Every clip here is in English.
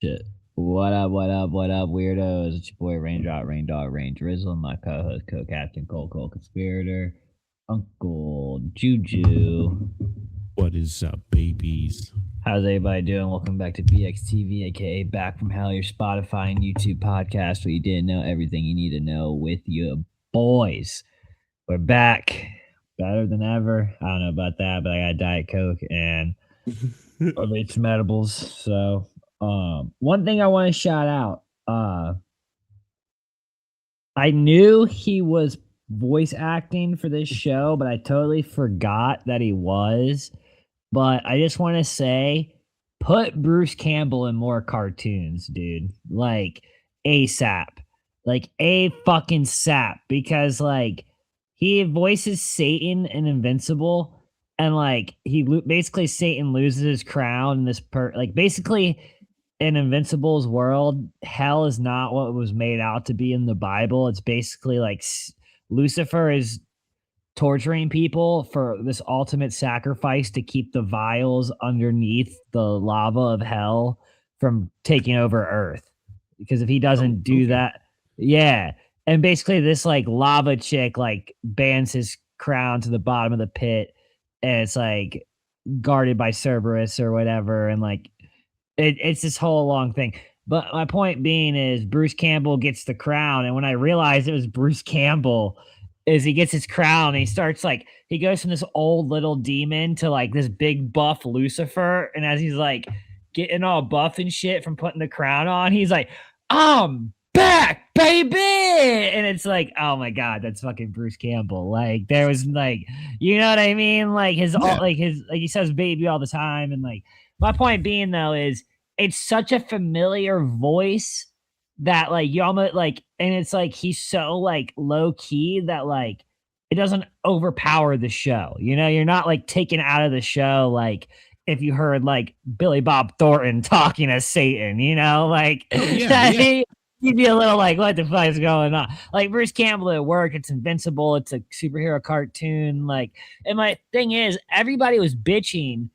Shit. What up, weirdos? It's your boy Raindrop, Rain Dog, Rain Drizzle, my co-host, co-captain, Cole, conspirator, Uncle Juju. What is up, babies? How's everybody doing? Welcome back to BXTV, aka Back from Hell, your Spotify and YouTube podcast where you didn't know everything you need to know with your boys. We're back, better than ever. I don't know about that, but I got Diet Coke and I made some edibles. So, one thing I want to shout out. I knew he was voice acting for this show, but I totally forgot that he was. But I just want to say, put Bruce Campbell in more cartoons, dude. Like ASAP, like a fucking sap, because like he voices Satan in Invincible, and like basically Satan loses his crown in this like basically in Invincible's world, hell is not what it was made out to be in the Bible. It's basically like Lucifer is torturing people for this ultimate sacrifice to keep the vials underneath the lava of hell from taking over Earth. Because if he doesn't do that, yeah. And basically, this like lava chick like bans his crown to the bottom of the pit, and it's like guarded by Cerberus or whatever, and like it's this whole long thing. But my point being is Bruce Campbell gets the crown, and when I realized it was Bruce Campbell, is he gets his crown and he starts like he goes from this old little demon to like this big buff Lucifer, and as he's like getting all buff and shit from putting the crown on, he's like, "I'm back, baby!" And it's like, oh my god, that's fucking Bruce Campbell. Like there was like, you know what I mean? Like like he says baby all the time, and like my point being though is it's such a familiar voice that like you almost like, and it's like he's so like low key that like it doesn't overpower the show. You know, you're not like taken out of the show like if you heard like Billy Bob Thornton talking as Satan, you know, like you'd be a little like, what the fuck is going on? Like Bruce Campbell at work, it's Invincible, it's a superhero cartoon. Like, and my thing is, everybody was bitching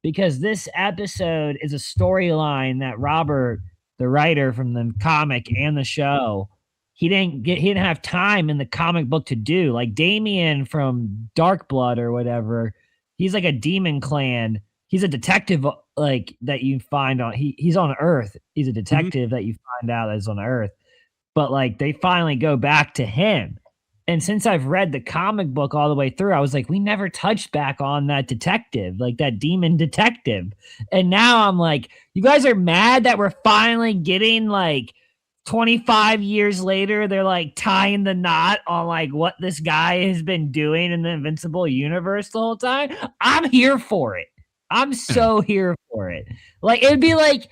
because this episode is a storyline that Robert, the writer from the comic and the show, he didn't have time in the comic book to do. Like Damien from Dark Blood or whatever, he's like a demon clan. He's a detective like that you find on he's on Earth. He's a detective that you find out is on Earth. But like they finally go back to him. And since I've read the comic book all the way through, I was like, we never touched back on that detective, like that demon detective. And now I'm like, you guys are mad that we're finally getting like 25 years later, they're like tying the knot on like what this guy has been doing in the Invincible universe the whole time. I'm here for it. I'm so here for it. Like it'd be like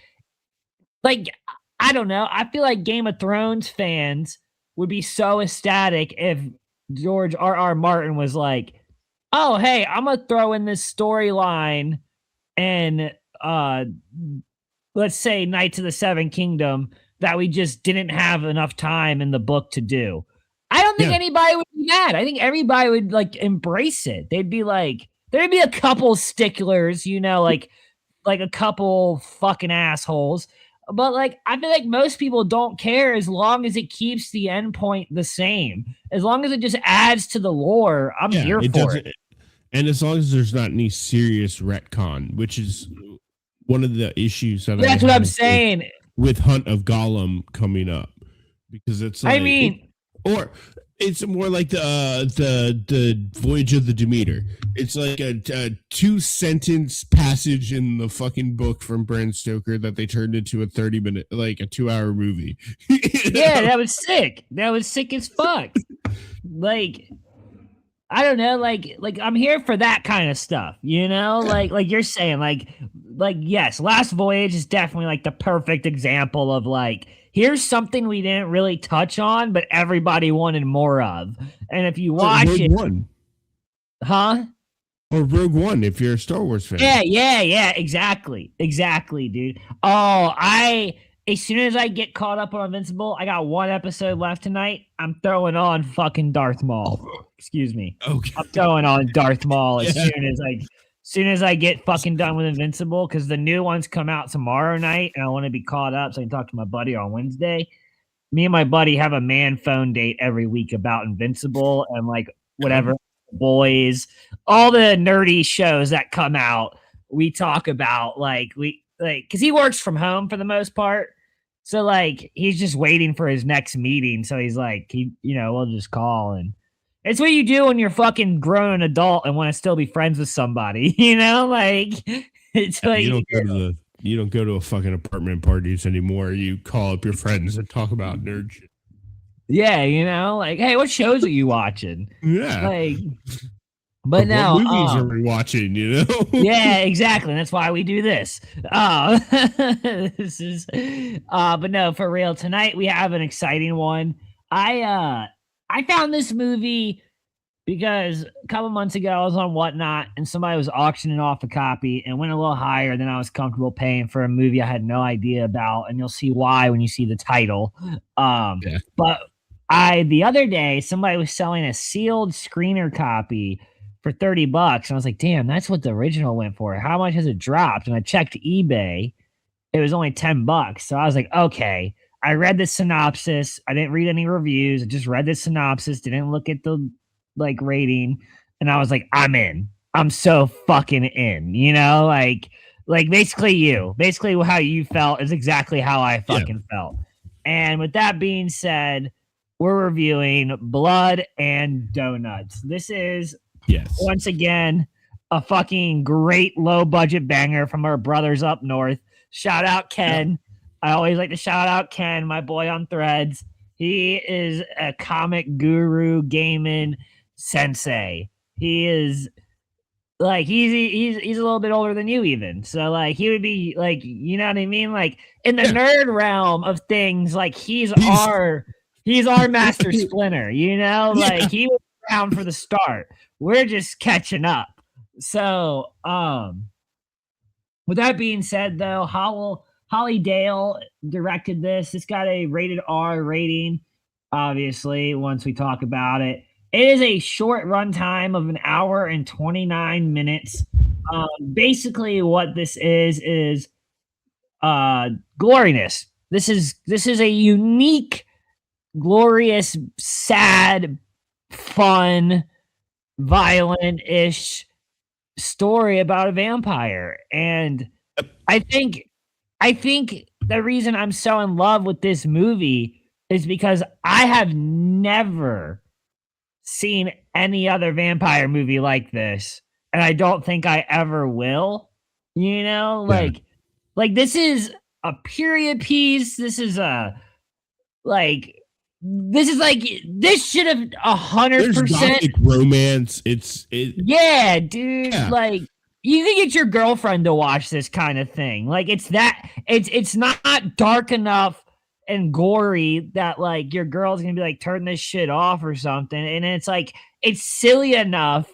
I don't know. I feel like Game of Thrones fans would be so ecstatic if George R.R. Martin was like, "Oh, hey, I'm gonna throw in this storyline and let's say Knights of the Seven Kingdom that we just didn't have enough time in the book to do." I don't think anybody would be mad. I think everybody would like embrace it. They'd be like, there'd be a couple sticklers, you know, like a couple fucking assholes. But like I feel like most people don't care as long as it keeps the endpoint the same. As long as it just adds to the lore, I'm here for it. And as long as there's not any serious retcon, which is one of the issues that that's what I'm saying with Hunt of Gollum coming up, because it's like, I mean, or it's more like the Voyage of the Demeter. It's like a 2-sentence passage in the fucking book from Bram Stoker that they turned into a 30-minute, like a 2-hour movie. Yeah, that was sick. That was sick as fuck. Like, I don't know, like I'm here for that kind of stuff, you know? Like you're saying, like yes, Last Voyage is definitely like the perfect example of like, here's something we didn't really touch on, but everybody wanted more of. And if you watch Rogue it, One. Huh? Or Rogue One, if you're a Star Wars fan. Yeah, exactly, dude. As soon as I get caught up on Invincible, I got one episode left tonight. I'm throwing on fucking Darth Maul. Excuse me. Okay. I'm throwing on Darth Maul as soon as soon as I get fucking done with Invincible, because the new ones come out tomorrow night, and I want to be caught up so I can talk to my buddy on Wednesday. Me and my buddy have a man phone date every week about Invincible and like whatever boys, all the nerdy shows that come out. We talk about because he works from home for the most part. So like he's just waiting for his next meeting. So he's like, we'll just call, and it's what you do when you're fucking grown adult and want to still be friends with somebody, like it's like you don't go to a fucking apartment parties anymore. You call up your friends and talk about nerd shit. Yeah, like, hey, what shows are you watching? Yeah. Like, but now what movies are we watching, Yeah, exactly. That's why we do this. This is but no, for real. Tonight we have an exciting one. I found this movie because a couple months ago I was on Whatnot and somebody was auctioning off a copy and went a little higher than I was comfortable paying for a movie I had no idea about, and you'll see why when you see the title. But the other day somebody was selling a sealed screener copy for $30, and I was like, damn, that's what the original went for. How much has it dropped? And I checked eBay, it was only $10. So I was like, okay. I read the synopsis. I didn't read any reviews. I just read the synopsis, didn't look at the rating, and I was like, I'm in. I'm so fucking in, like basically how you felt is exactly how I fucking felt. And with that being said, we're reviewing Blood and Donuts. This is once again a fucking great low budget banger from our brothers up north. Shout out Ken. I always like to shout out Ken, my boy on Threads. He is a comic guru, gaming sensei. He is like he's a little bit older than you even. So like he would be like, you know what I mean? Like in the nerd realm of things, like he's our Master Splinter, like he was around for the start. We're just catching up. So with that being said though, Holly Dale directed this. It's got a rated R rating, obviously, once we talk about it. It is a short runtime of 1 hour and 29 minutes. Basically, what this is gloriness. This is a unique, glorious, sad, fun, violent-ish story about a vampire. And I think the reason I'm so in love with this movie is because I have never seen any other vampire movie like this, and I don't think I ever will. Like this is a period piece. This should have 100% romance. Yeah, dude. Yeah. Like you can get your girlfriend to watch this kind of thing. Like it's not dark enough and gory that like your girl's gonna be like, turn this shit off or something. And it's like it's silly enough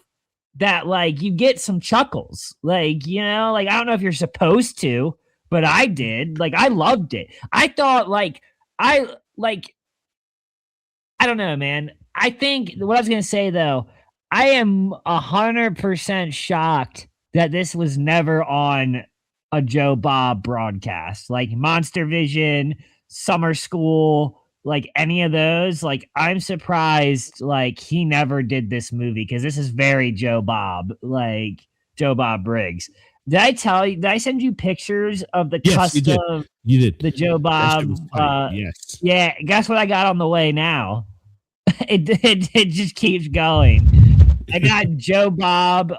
that like you get some chuckles. Like, like I don't know if you're supposed to, but I did. Like I loved it. I thought I don't know, man. I think what I was gonna say though, I am 100% shocked that this was never on a Joe Bob broadcast, like Monster Vision, Summer School, like any of those. Like I'm surprised like he never did this movie, because this is very Joe Bob, like Joe Bob Briggs. Did I send you pictures of the custom you did the Joe Bob yes. Yeah, guess what I got on the way now? It just keeps going. I got Joe Bob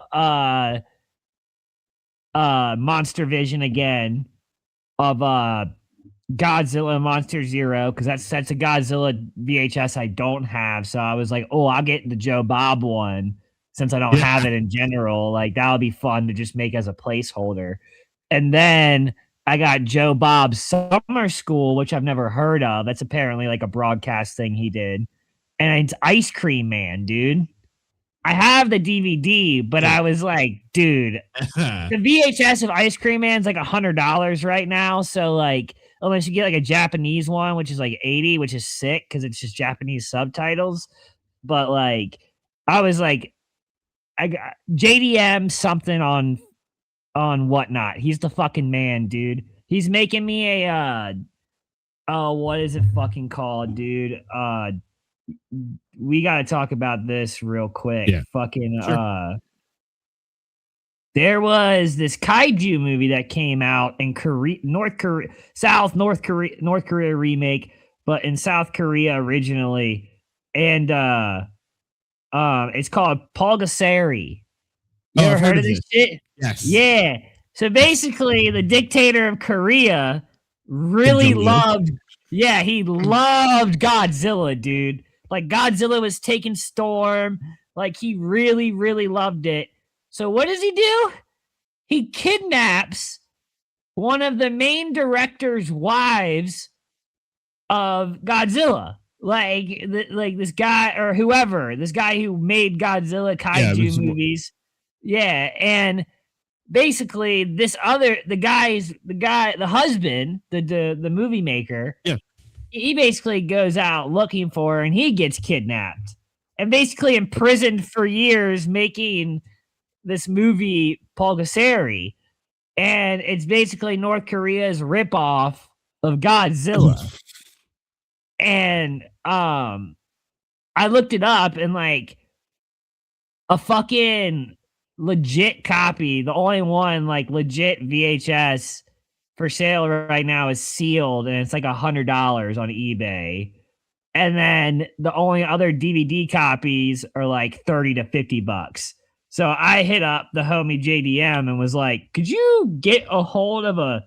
Monster Vision again of Godzilla Monster Zero, because that's a Godzilla VHS I don't have. So I was like, oh, I'll get the Joe Bob one since I don't have it in general. Like that'll be fun to just make as a placeholder. And then I got Joe Bob's Summer School, which I've never heard of. That's apparently like a broadcast thing he did. And it's Ice Cream Man, dude. I have the DVD, but I was like, dude, the VHS of Ice Cream Man's like $100 right now. So like, unless you get like a Japanese one, which is like 80, which is sick because it's just Japanese subtitles. But like, I was like, I got JDM something on whatnot. He's the fucking man, dude. He's making me a oh, what is it fucking called, dude? We got to talk about this real quick. Yeah. Fucking Sure. there was this kaiju movie that came out in North Korea remake, but in South Korea originally, and it's called Pulgasari. You Oh, ever I've heard heard of of this this. shit? Yes. Yeah. So basically, the dictator of Korea Kim really Jong Il. loved, yeah, he loved Godzilla, dude. Like Godzilla was taking storm. Like he really, really loved it. So what does he do? He kidnaps one of the main director's wives of Godzilla. Like this guy or whoever, this guy who made Godzilla Yeah, kaiju movies. Yeah, and basically the husband, the movie maker, yeah. he basically goes out looking for her and he gets kidnapped and basically imprisoned for years making this movie Pulgasari. And it's basically North Korea's ripoff of Godzilla. And I looked it up and like a fucking legit copy, the only one like legit VHS for sale right now is sealed and it's like $100 on eBay. And then the only other DVD copies are like 30 to 50 bucks. So I hit up the homie JDM and was like, could you get a hold of a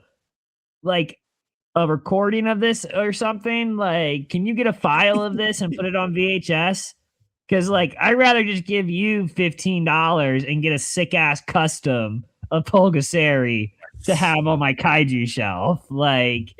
recording of this or something? Like, can you get a file of this and put it on VHS? Because like I'd rather just give you $15 and get a sick ass custom of Pulgasari to have on my kaiju shelf. Like,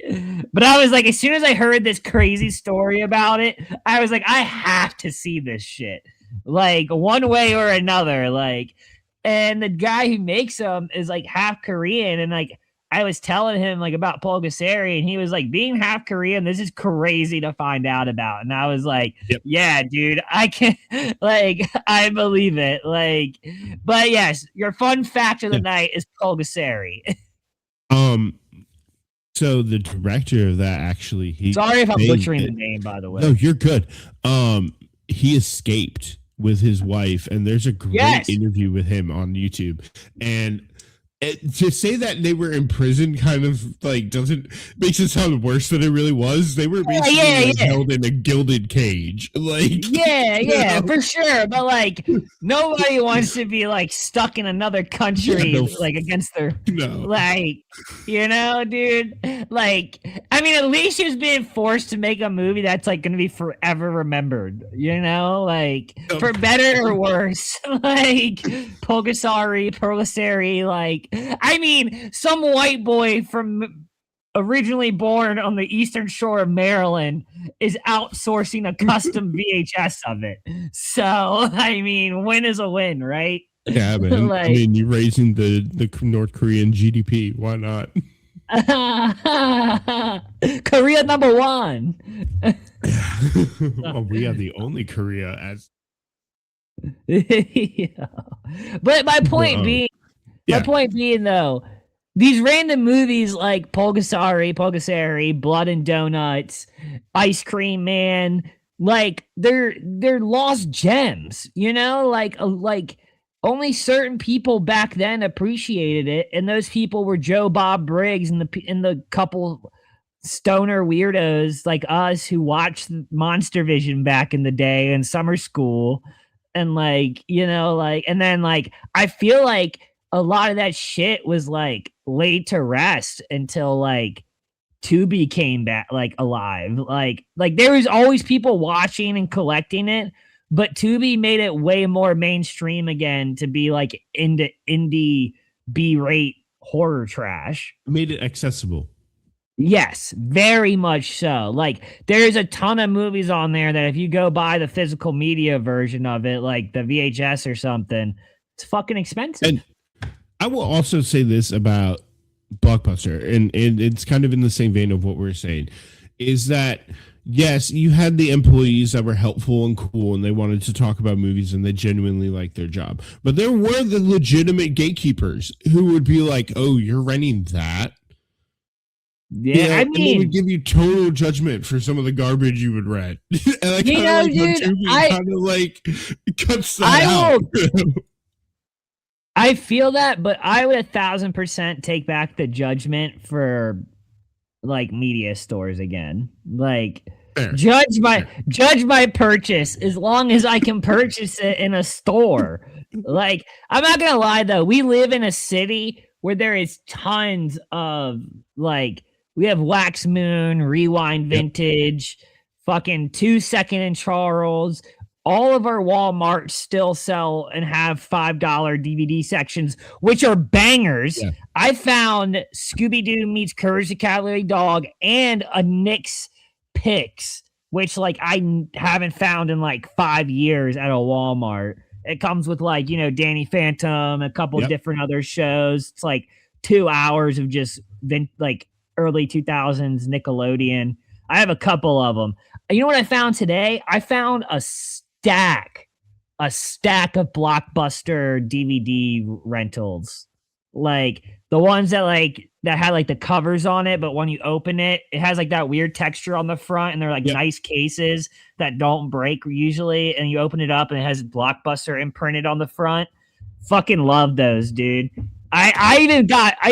but I was like, as soon as I heard this crazy story about it, I was like, I have to see this shit. Like one way or another. Like, and the guy who makes them is like half Korean, and like I was telling him like about Pulgasari, and he was like, being half Korean, this is crazy to find out about. And I was like, Yep. yeah, dude, I can like I believe it. Like, but yes, your fun fact of the night is Pulgasari. So the director of that actually, Sorry if I'm butchering the name, by the way. No, you're good. He escaped with his wife, and there's a great interview with him on YouTube. And to say that they were in prison kind of like makes it sound worse than it really was. They were basically held in a gilded cage. Like for sure. But like nobody wants to be like stuck in another country like against their like, you know, dude. Like, I mean, at least he was being forced to make a movie that's like gonna be forever remembered, you know, like for better or worse. Like Pulgasari, like I mean, some white boy from originally born on the eastern shore of Maryland is outsourcing a custom VHS of it. So, I mean, win is a win, right? Yeah, man. Like, I mean, you're raising the North Korean GDP. Why not? Korea number one. Well, we are the only Korea as. Yeah. But my point being, though, these random movies like Pulgasari, Blood and Donuts, Ice Cream Man, like they're lost gems, you know, like only certain people back then appreciated it, and those people were Joe Bob Briggs and the couple stoner weirdos like us who watched Monster Vision back in the day in summer school, and like, you know, like, and then like I feel like a lot of that shit was like laid to rest until like Tubi came back like alive. Like there was always people watching and collecting it, but Tubi made it way more mainstream again to be like indie B-rate horror trash. Made it accessible. Yes, very much so. Like there's a ton of movies on there that if you go buy the physical media version of it, like the VHS or something, it's fucking expensive. And I will also say this about Blockbuster, and it's kind of in the same vein of what we're saying, is that yes, you had the employees that were helpful and cool and they wanted to talk about movies and they genuinely liked their job. But there were the legitimate gatekeepers who would be like, "Oh, you're renting that?" Yeah, I and they mean, would give you total judgment for some of the garbage you would rent. And I kind of like dude, kind of like cuts that out. I feel that, but I would 1,000% take back the judgment for like media stores again. Like Fair. judge my purchase as long as I can purchase it in a store. Like, I'm not gonna lie though, we live in a city where there is tons of like, we have Wax Moon, Rewind Vintage, fucking 2 Second and Charles. All of our Walmarts still sell and have $5 DVD sections, which are bangers. Yeah. I found Scooby-Doo meets Courage the Cowardly Dog and a Nick's Picks, which like I haven't found in like 5 years at a Walmart. It comes with like, you know, Danny Phantom, a couple different other shows. It's like 2 hours of just like early 2000s Nickelodeon. I have a couple of them. You know what I found today? I found a stack of Blockbuster DVD rentals. Like the ones that had like the covers on it, but when you open it, it has like that weird texture on the front and they're like nice cases that don't break usually. And you open it up and it has Blockbuster imprinted on the front. Fucking love those, dude. I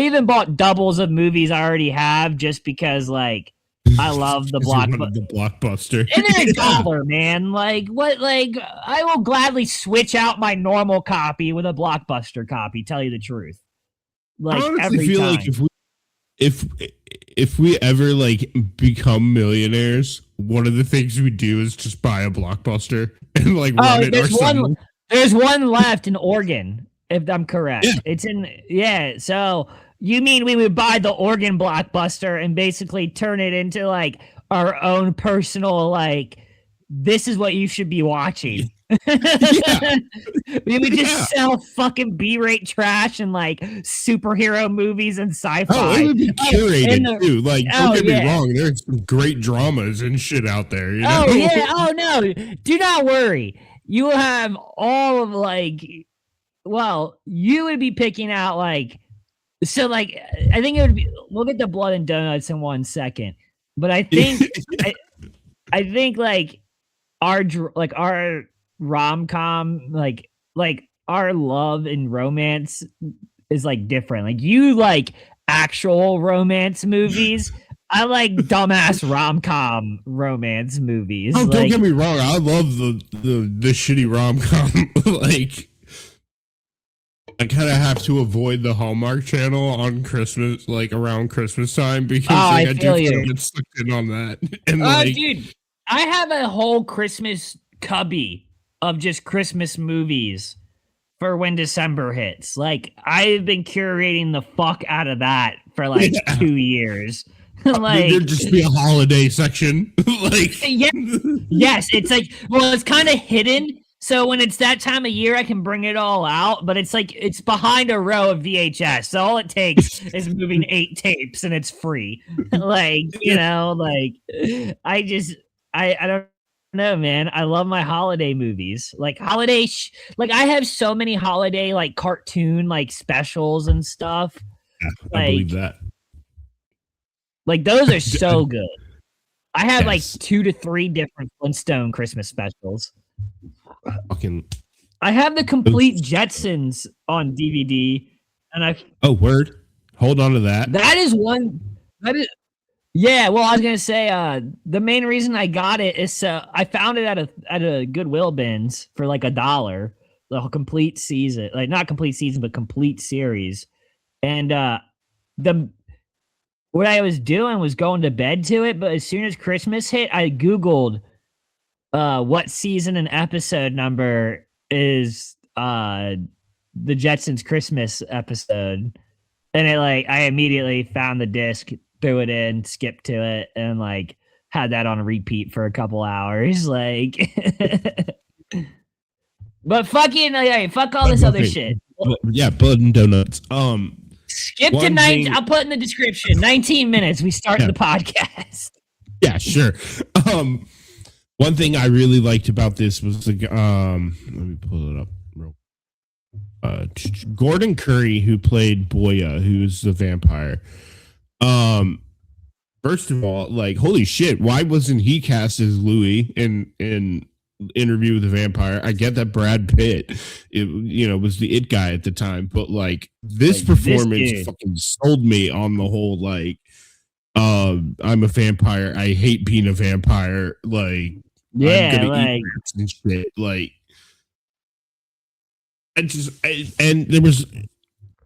even bought doubles of movies I already have just because like I love the Blockbuster. And they're $1, man. Like what? Like I will gladly switch out my normal copy with a Blockbuster copy. Tell you the truth. Like I honestly every feel time. like if we ever like become millionaires, one of the things we do is just buy a Blockbuster and like run it ourselves. There's one left in Oregon, if I'm correct. Yeah. It's in so you mean we would buy the Oregon Blockbuster and basically turn it into like our own personal like this is what you should be watching. We would just sell fucking B-rate trash and like superhero movies and sci-fi. Oh, it would be curated too. Like, don't get me wrong, there's some great dramas and shit out there. You know? Oh yeah. Oh no. Do not worry. You will have all of like. Well, you would be picking out like. So like, I think it would be. We'll get the Blood and Donuts in 1 second, but I think I think like our rom-com like our love and romance is like different. Like you like actual romance movies. I like dumbass rom-com romance movies. Oh, don't get me wrong. I love the shitty rom-com. Like I kind of have to avoid the Hallmark Channel on Christmas, like around Christmas time, because like, I do get sucked in on that. And dude, I have a whole Christmas cubby of just Christmas movies for when December hits. Like I've been curating the fuck out of that for like 2 years. Like there'd just be a holiday section. Like yes, it's like it's kind of hidden. So when it's that time of year, I can bring it all out, but it's like it's behind a row of VHS. So all it takes is moving 8 tapes and it's free. Like, you know, like I don't know, man. I love my holiday movies. Like holiday like I have so many holiday like cartoon like specials and stuff. Yeah, I believe that. Like those are so good. I have like 2 to 3 different Flintstone Christmas specials. I have the complete Jetsons on DVD, and word. Hold on to that. That is one. That is. Yeah, well, I was gonna say the main reason I got it is I found it at a Goodwill bins for like $1, the complete season, like not complete season, but complete series, and what I was doing was going to bed to it, but as soon as Christmas hit, I Googled what season and episode number is the Jetsons Christmas episode, and I immediately found the disc, threw it in, skipped to it, and like had that on repeat for a couple hours. Like but fucking fuck all this other shit. Yeah, Blood and Donuts. Skip to 9. I'll put in the description. 19 minutes. We start the podcast. Yeah, sure. One thing I really liked about this was the let me pull it up. Gordon Curry, who played Boya, who's the vampire. Um, First of all, like, holy shit, why wasn't he cast as Louis in Interview with the Vampire? I get that Brad Pitt, was the it guy at the time, but like this performance fucking sold me on the whole like, I'm a vampire. I hate being a vampire. Like, yeah, I'm gonna like eat rats and shit. Like, and there was.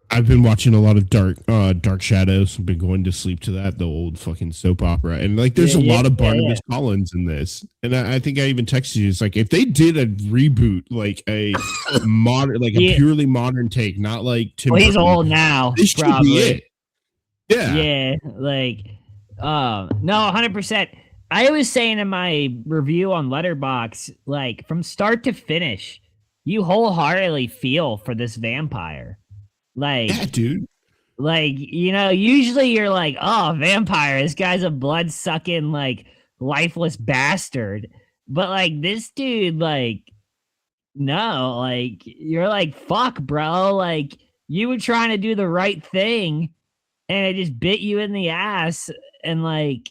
I've been watching a lot of Dark Shadows. I've been going to sleep to that, the old fucking soap opera, and like, there's a lot of Barnabas Collins in this. And I think I even texted you. It's like if they did a reboot, like a modern, like a purely modern take, not like Tim. Well, he's old now. This should be it. Yeah, like, no, 100%. I was saying in my review on Letterboxd, like from start to finish, you wholeheartedly feel for this vampire. Like, yeah, dude. Like, usually you're like, oh, vampire, this guy's a blood-sucking, like, lifeless bastard. But, like, this dude, like, no, like, you're like, fuck, bro. Like, you were trying to do the right thing, and it just bit you in the ass, and, like,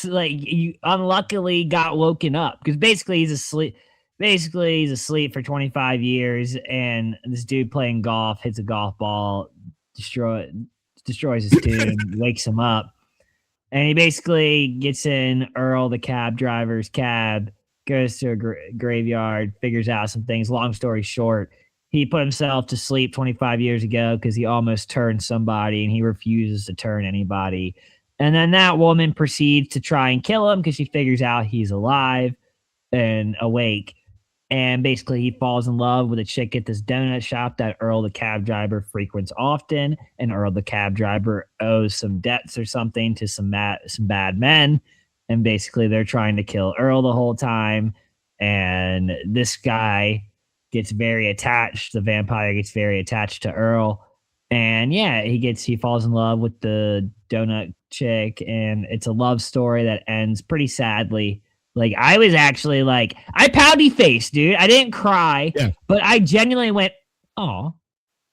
you unluckily got woken up. Because basically he's asleep. Basically, he's asleep for 25 years, and this dude playing golf hits a golf ball, destroys his dude, wakes him up, and he basically gets in Earl, the cab driver's cab, goes to a graveyard, figures out some things. Long story short, he put himself to sleep 25 years ago because he almost turned somebody, and he refuses to turn anybody. And then that woman proceeds to try and kill him because she figures out he's alive and awake. And basically, he falls in love with a chick at this donut shop that Earl, the cab driver, frequents often. And Earl, the cab driver, owes some debts or something to some bad men. And basically, they're trying to kill Earl the whole time. And this guy gets very attached. The vampire gets very attached to Earl. And yeah, he falls in love with the donut chick. And it's a love story that ends pretty sadly. Like, I was actually like, I pouty faced, dude. I didn't cry, but I genuinely went, oh,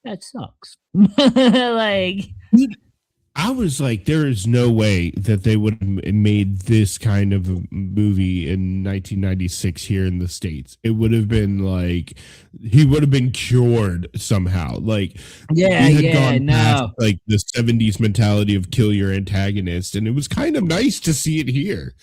that sucks. Like, I was like, there is no way that they would have made this kind of a movie in 1996 here in the States. It would have been like, he would have been cured somehow. Like, he had gone past, like, the 70s mentality of kill your antagonist. And it was kind of nice to see it here.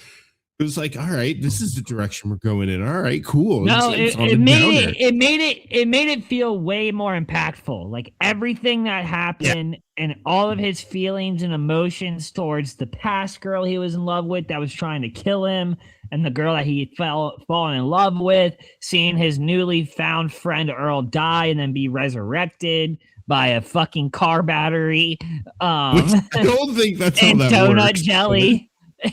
It was like, all right, this is the direction we're going in. All right, cool. No, it made it feel way more impactful. Like everything that happened and all of his feelings and emotions towards the past girl he was in love with that was trying to kill him, and the girl that he fallen in love with, seeing his newly found friend Earl die and then be resurrected by a fucking car battery. I don't think that's how that donut works. Jelly.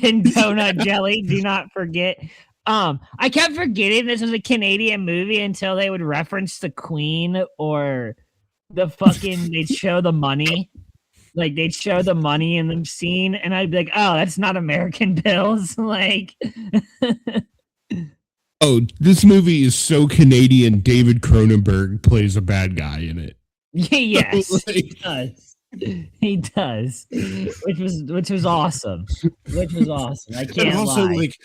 And donut jelly, do not forget. I kept forgetting this was a Canadian movie until they would reference the Queen or the fucking they'd show the money. Like they'd show the money in the scene, and I'd be like, oh, that's not American Bills. Like oh, this movie is so Canadian, David Cronenberg plays a bad guy in it. Yes, he does. He does, which was awesome. I can't lie. Like,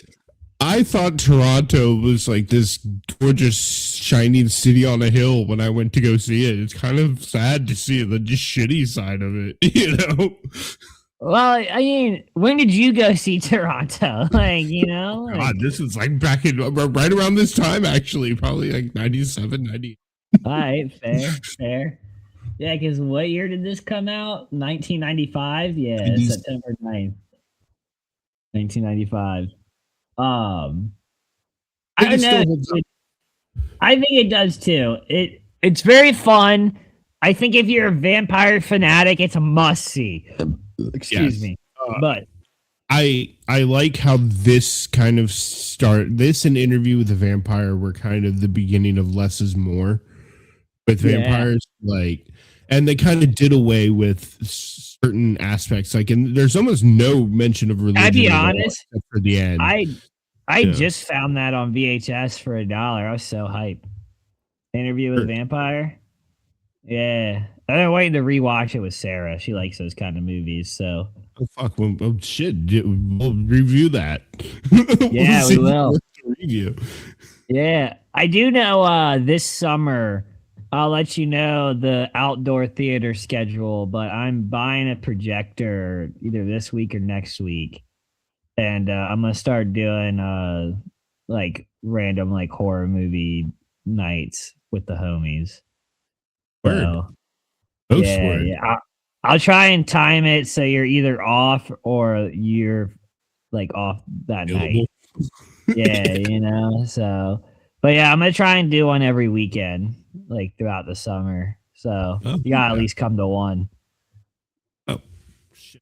I thought Toronto was like this gorgeous, shining city on a hill when I went to go see it. It's kind of sad to see the just shitty side of it, you know. Well, I mean, when did you go see Toronto? Like, you know, God, this was like back in right around this time, actually, probably like 97, 90. All right, fair. Yeah, because what year did this come out? 1995? Yeah, September 9th. 1995. I don't know. I think it does too. It's very fun. I think if you're a vampire fanatic, it's a must see. Excuse me. But I like how this kind of this and Interview with the Vampire were kind of the beginning of less is more with vampires. Like, and they kind of did away with certain aspects. Like, and there's almost no mention of religion. I'd be honest, except for the end. I just found that on VHS for $1. I was so hyped. Interview with a Vampire. Yeah, I've been waiting to rewatch it with Sarah. She likes those kind of movies. So, oh fuck, well, shit, we'll review that. Yeah, we will. Review. Yeah, I do know. This summer, I'll let you know the outdoor theater schedule. But I'm buying a projector either this week or next week, and I'm gonna start doing like random like horror movie nights with the homies. Word. So, yeah. I'll try and time it so you're either off or you're like off that night. Yeah, you know. So, but yeah, I'm gonna try and do one every weekend, like throughout the summer. So you gotta at least come to one. Oh, shit.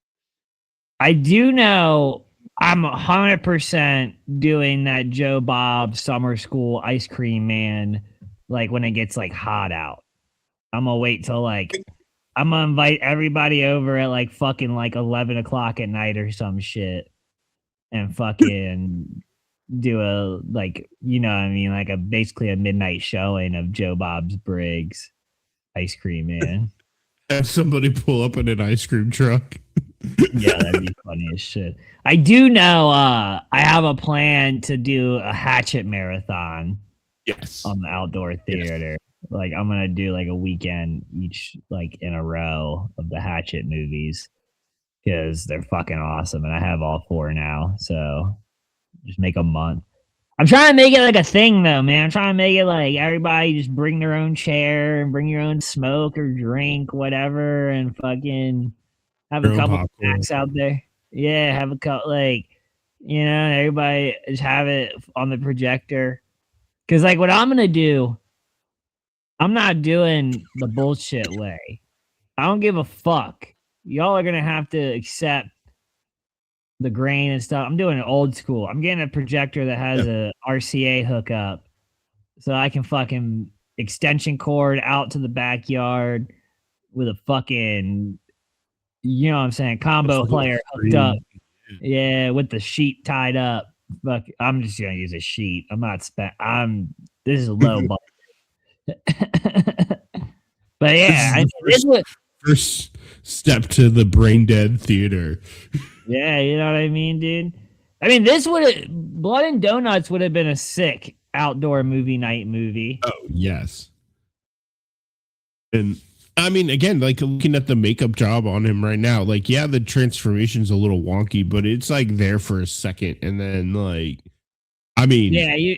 I do know I'm 100% doing that Joe Bob summer school ice cream man, like when it gets like hot out. I'm gonna wait till like I'm gonna invite everybody over at like fucking like 11 o'clock at night or some shit, and fucking do a like, you know what I mean, like a basically a midnight showing of Joe Bob's Briggs ice cream man. Have somebody pull up in an ice cream truck. Yeah, that'd be funny as shit. I do know I have a plan to do a Hatchet marathon. Yes. On the outdoor theater. Yes. Like I'm gonna do like a weekend each like in a row of the Hatchet movies because they're fucking awesome and I have all 4 now. So just make a month. I'm trying to make it like a thing though, man. I'm trying to make it like everybody just bring their own chair and bring your own smoke or drink, whatever, and fucking have a couple snacks out there. Yeah, have a couple like, you know, and everybody just have it on the projector. Cause like what I'm gonna do, I'm not doing the bullshit way. I don't give a fuck. Y'all are gonna have to accept the grain and stuff. I'm doing it old school. I'm getting a projector that has a RCA hookup so I can fucking extension cord out to the backyard with a fucking, you know what I'm saying, combo player hooked up. Yeah, with the sheet tied up. Fuck, I'm just gonna use a sheet. I'm not this is low budget. But yeah, first step to the brain dead theater. Yeah, you know what I mean, dude. I mean, Blood and Donuts would have been a sick outdoor movie night movie. Oh yes, and I mean, again, like looking at the makeup job on him right now, like yeah, the transformation's a little wonky, but it's like there for a second, and then like, I mean, yeah,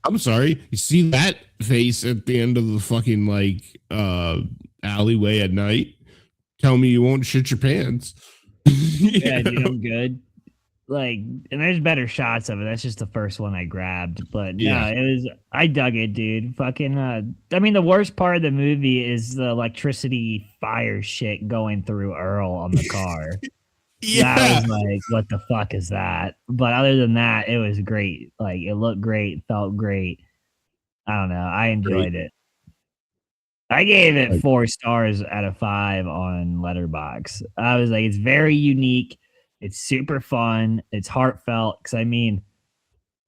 I'm sorry, you see that face at the end of the fucking like alleyway at night? Tell me you won't shit your pants. Yeah, dude, I'm good. Like, and there's better shots of it. That's just the first one I grabbed. But yeah, I dug it, dude. Fucking, I mean, the worst part of the movie is the electricity fire shit going through Earl on the car. Yeah. That was like, what the fuck is that? But other than that, it was great. Like, it looked great, felt great. I don't know. I enjoyed it. I gave it 4 stars out of 5 on Letterboxd. I was like, it's very unique. It's super fun. It's heartfelt. Because, I mean,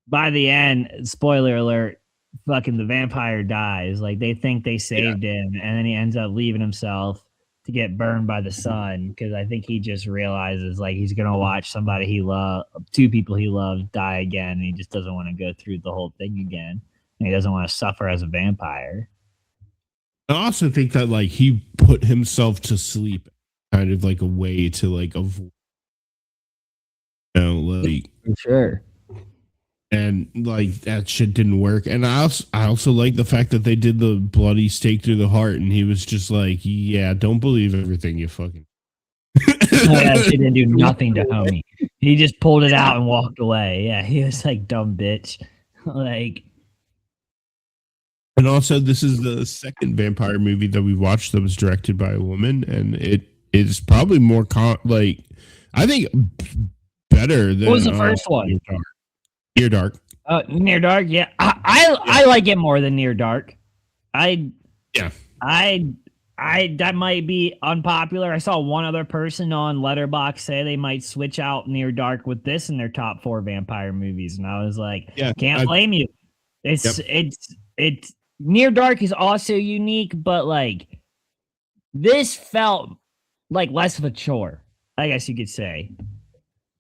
by the end, spoiler alert, fucking the vampire dies. Like, they think they saved him. And then he ends up leaving himself to get burned by the sun. Because I think he just realizes, like, he's going to watch somebody he loves, 2 people he loves die again. And he just doesn't want to go through the whole thing again. And he doesn't want to suffer as a vampire. I also think that like he put himself to sleep, kind of like a way to like avoid, you know, like for sure. And like that shit didn't work. And I also like the fact that they did the bloody stake through the heart, and he was just like, "Yeah, don't believe everything you fucking." That shit didn't do nothing to homie. He just pulled it out and walked away. Yeah, he was like, "Dumb bitch," like. And also, this is the second vampire movie that we watched that was directed by a woman, and it is probably more like I think better than. What was the first one? Near Dark. Near Dark. Yeah, I like it more than Near Dark. I that might be unpopular. I saw one other person on Letterboxd say they might switch out Near Dark with this in their top 4 vampire movies, and I was like, Yeah, can't blame you. Yep. It's Near Dark is also unique, but like this felt like less of a chore, I guess you could say.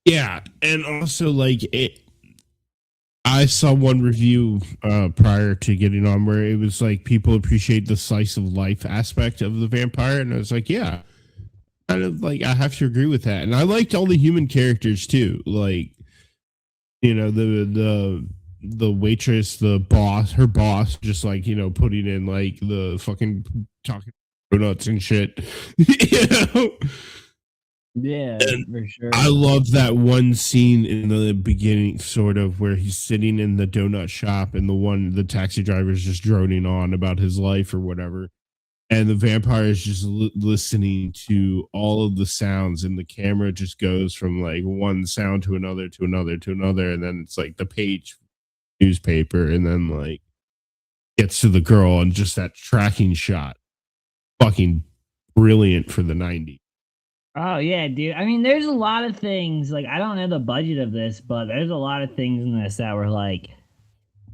Yeah, and also like it. I saw one review prior to getting on where it was like people appreciate the slice of life aspect of the vampire, and I was like, yeah, kind of like I have to agree with that. And I liked all the human characters too, like the waitress, the boss, her boss, just like putting in like the fucking talking donuts and shit, you know. Yeah, for sure. I love that one scene in the beginning, sort of where he's sitting in the donut shop and the taxi driver is just droning on about his life or whatever. And the vampire is just listening to all of the sounds, and the camera just goes from like one sound to another to another to another. And then it's like the page newspaper, and then like gets to the girl, and just that tracking shot. Fucking brilliant for the 90s. Oh yeah, dude. I mean, there's a lot of things, like I don't know the budget of this, but there's a lot of things in this that were like,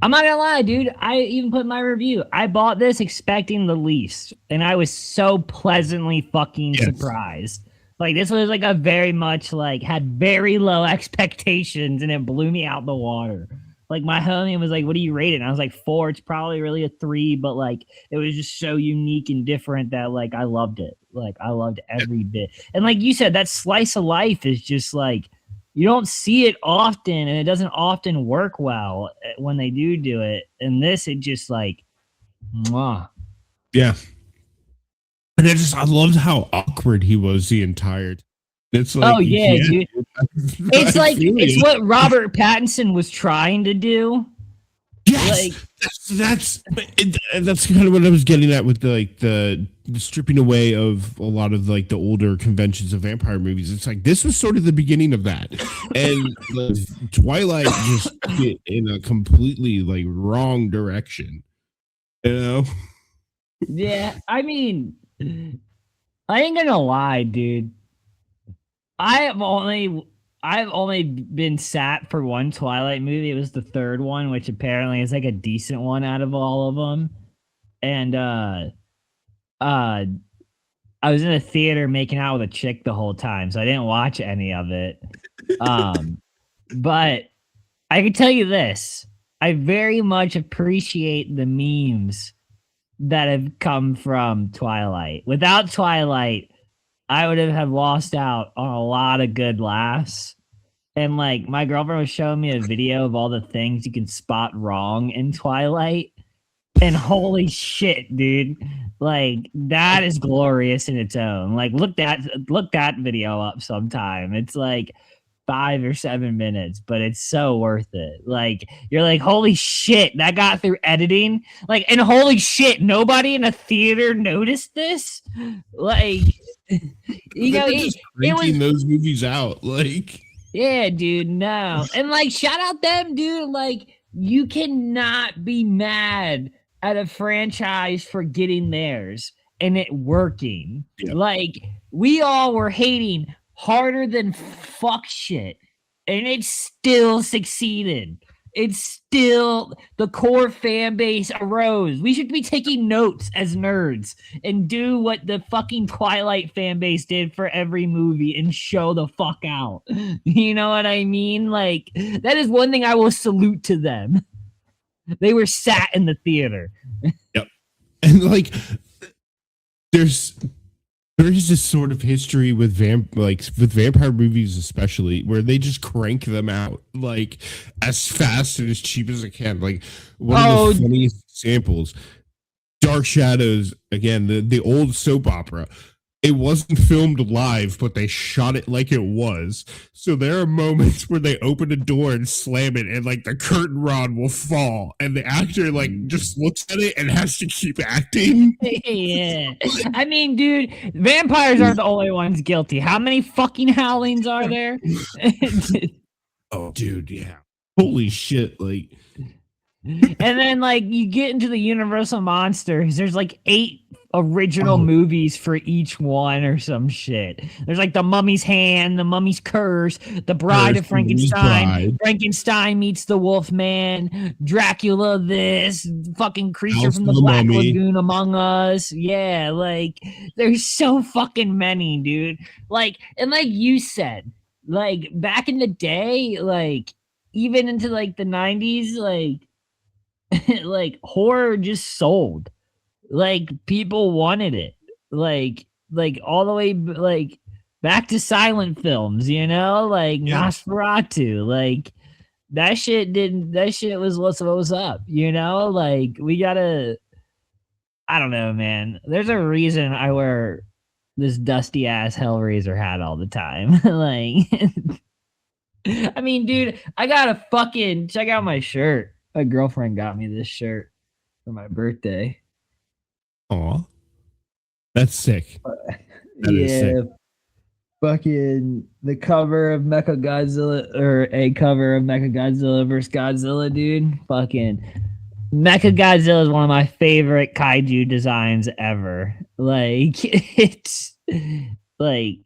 I'm not gonna lie, dude. I even put in my review. I bought this expecting the least, and I was so pleasantly fucking surprised. Like this was like a very much like had very low expectations, and it blew me out the water. Like my homie was like, "What do you rate it?" And I was like, 4. It's probably really a 3, but like it was just so unique and different that like I loved it. Like I loved every bit. And like you said, that slice of life is just like you don't see it often, and it doesn't often work well when they do it. And this, it just like, mwah. Yeah. And I loved how awkward he was the entire time. It's like, oh yeah, dude. It's like it's what Robert Pattinson was trying to do. Yes, like, that's kind of what I was getting at with the stripping away of a lot of like the older conventions of vampire movies. It's like this was sort of the beginning of that, and Twilight just hit in a completely like wrong direction. You know? Yeah, I mean, I ain't gonna lie, dude. I've only been sat for one Twilight movie. It was the third one, which apparently is like a decent one out of all of them. And I was in a theater making out with a chick the whole time, so I didn't watch any of it. But I can tell you this. I very much appreciate the memes that have come from Twilight. Without Twilight, I would have lost out on a lot of good laughs. And like my girlfriend was showing me a video of all the things you can spot wrong in Twilight. And holy shit, dude. Like that is glorious in its own. Like look that video up sometime. It's like 5 or 7 minutes, but it's so worth it. Like you're like, holy shit, that got through editing. Like, and holy shit, nobody in a theater noticed this. Like, you know, it was those movies out. Like, yeah, dude, no, and like, shout out them, dude. Like, you cannot be mad at a franchise for getting theirs and it working. Yep. Like, we all were hating harder than fuck shit, and it still succeeded. It's still the core fan base arose. We should be taking notes as nerds and do what the fucking Twilight fan base did for every movie and show the fuck out. You know what I mean? Like, that is one thing I will salute to them. They were sat in the theater. Yep. And like, there's this sort of history with vampire movies, especially where they just crank them out like as fast and as cheap as they can. Like one of the funniest examples, Dark Shadows, again, the old soap opera. It wasn't filmed live, but they shot it like it was. So there are moments where they open a door and slam it, and like the curtain rod will fall, and the actor like just looks at it and has to keep acting. Yeah, I mean, dude, vampires aren't the only ones guilty. How many fucking howlings are there? Oh, dude, yeah, holy shit, like. And then like you get into the Universal monsters, there's like 8 original movies for each one or some shit. There's like the Mummy's Hand, the Mummy's Curse, the Bride of Frankenstein, Frankenstein meets the Wolfman, Dracula, this fucking creature House from the of the Black Mummy. Lagoon Among Us. Yeah, like there's so fucking many, dude. Like, and like you said, like back in the day, like even into like the 90s, like like horror just sold. Like people wanted it. Like all the way like back to silent films, you know? Like Nosferatu. Like that shit was what was up, you know? Like we gotta I don't know, man. There's a reason I wear this dusty ass Hellraiser hat all the time. Like I mean, dude, I got a fucking check out my shirt. My girlfriend got me this shirt for my birthday. Aw. That's sick. That is Yeah, sick. fucking the cover of Mechagodzilla or a cover of Mechagodzilla versus Godzilla, dude. Fucking Mechagodzilla is one of my favorite kaiju designs ever. Like it's like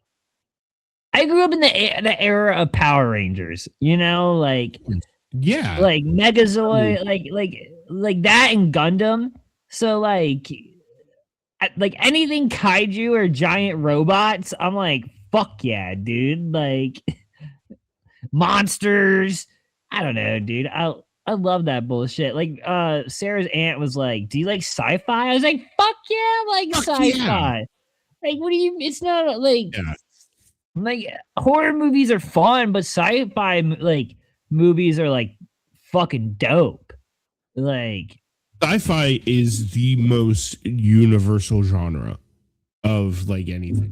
I grew up in the era of Power Rangers, you know, like Yeah. Megazord, like that and Gundam. So like anything kaiju or giant robots, I'm like, fuck yeah, dude. Like monsters. I don't know, dude. I love that bullshit. Like Sarah's aunt was like, do you like sci-fi? I was like, fuck yeah, I like sci-fi. Yeah. Like, what do you it's not like horror movies are fun, but sci-fi like movies are like fucking dope. Like sci-fi is the most universal genre of like anything.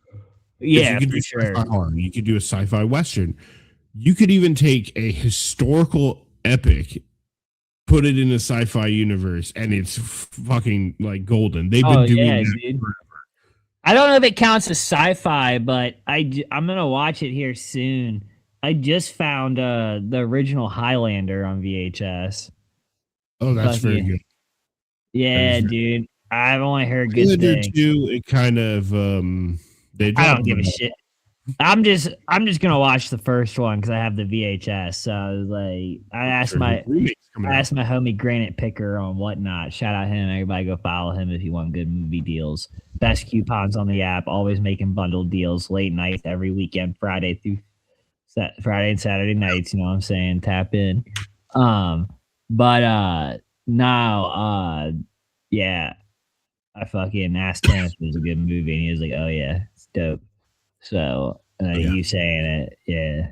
Yeah, you could do sci-fi horror, you could do a sci-fi western. You could even take a historical epic, put it in a sci-fi universe, and it's fucking like golden. They've been doing that forever. I don't know if it counts as sci-fi, but I'm gonna watch it here soon. I just found the original Highlander on VHS. Oh, that's very good. Yeah, dude. I've only heard good things. Too, it kind of I don't give a shit. I'm just gonna watch the first one because I have the VHS. So I was like, I asked my homie Granite Picker on Whatnot. Shout out him. Everybody go follow him if you want good movie deals. Best coupons on the app. Always making bundle deals late nights every weekend, Friday and Saturday nights. You know what I'm saying? Tap in. But now yeah, I fucking asked him if it was a good movie, and he was like, "Oh yeah, it's dope." So you saying it, yeah.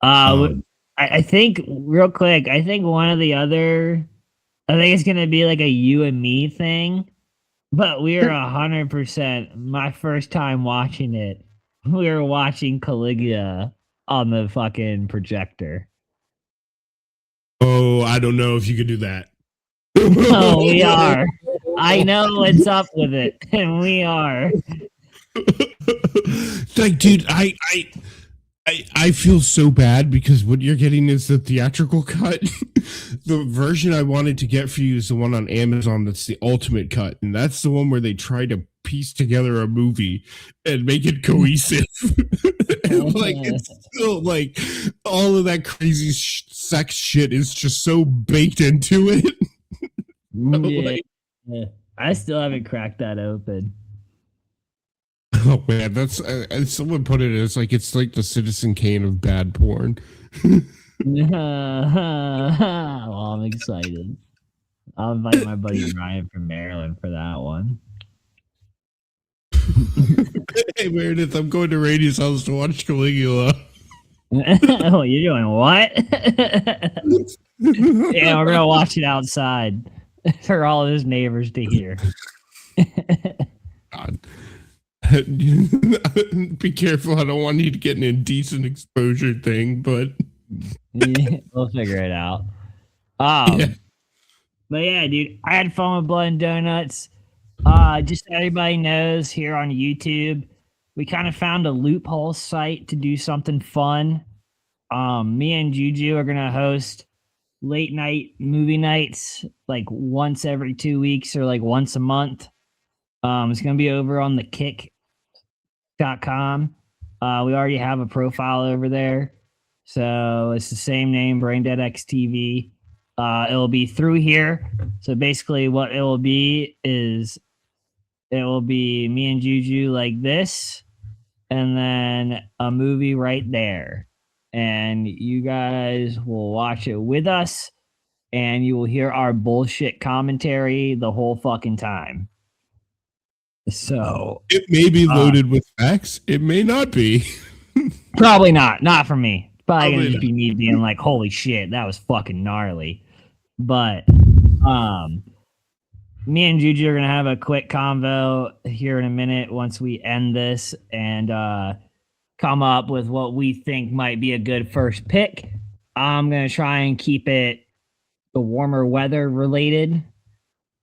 I think real quick. I think one of the other. I think it's gonna be like a you and me thing, but we are 100%. My first time watching it, we were watching Caligula on the fucking projector. Oh, I don't know if you could do that. No, we are. I know what's up with it, and we are. Like, dude, I feel so bad because what you're getting is the theatrical cut. The version I wanted to get for you is the one on Amazon that's the ultimate cut, and that's the one where they try to piece together a movie and make it cohesive. Like it's still like all of that crazy sex shit is just so baked into it. Yeah. I still haven't cracked that open. Oh man, that's someone put it as like it's like the Citizen Kane of bad porn. Well, I'm excited. I'll invite my buddy Ryan from Maryland for that one. Hey Meredith, I'm going to Rainey's house to watch Caligula. Oh, you're doing what? Yeah, we're gonna watch it outside for all of his neighbors to hear. God. Be careful, I don't want you to get an indecent exposure thing, but yeah, we'll figure it out. Yeah. But yeah, dude, I had fun with Blood and Donuts. Just so everybody knows, here on YouTube, we kind of found a loophole site to do something fun. Me and Juju are gonna host late night movie nights like once every 2 weeks or like once a month. It's gonna be over on the kick.com. We already have a profile over there. So it's the same name, Brain Dead X TV. It'll be through here. So basically, what it will be is it will be me and Juju like this, and then a movie right there. And you guys will watch it with us, and you will hear our bullshit commentary the whole fucking time. So it may be loaded with facts. It may not be. probably not. Not for me. Probably gonna Probably just be me being like, "Holy shit, that was fucking gnarly." But me and Juju are gonna have a quick convo here in a minute once we end this, and come up with what we think might be a good first pick. I'm gonna try and keep it the warmer weather related,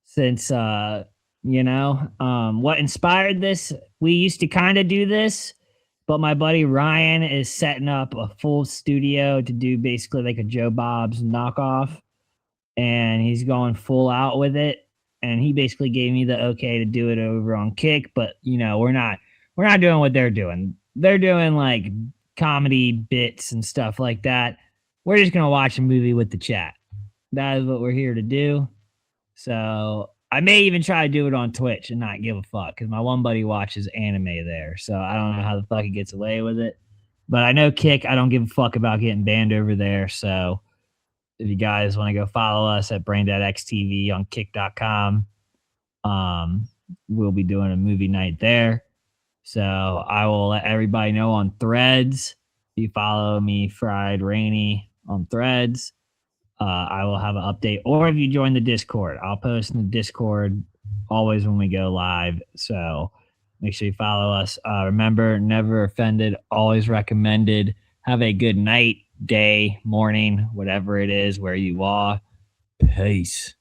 since what inspired this. We used to kind of do this, but my buddy Ryan is setting up a full studio to do basically like a Joe Bob's knockoff, and he's going full out with it. And he basically gave me the okay to do it over on Kick, but we're not doing what they're doing. They're doing like comedy bits and stuff like that. We're just gonna watch a movie with the chat. That is what we're here to do. So I may even try to do it on Twitch and not give a fuck, because my one buddy watches anime there. So I don't know how the fuck he gets away with it. But I know Kick, I don't give a fuck about getting banned over there. So if you guys want to go follow us at BrainDeadXTV on kick.com, we'll be doing a movie night there. So I will let everybody know on Threads. If you follow me, Fried Rainy, on Threads, I will have an update. Or if you join the Discord, I'll post in the Discord always when we go live. So make sure you follow us. Remember, never offended, always recommended. Have a good night, day, morning, whatever it is where you are. Peace.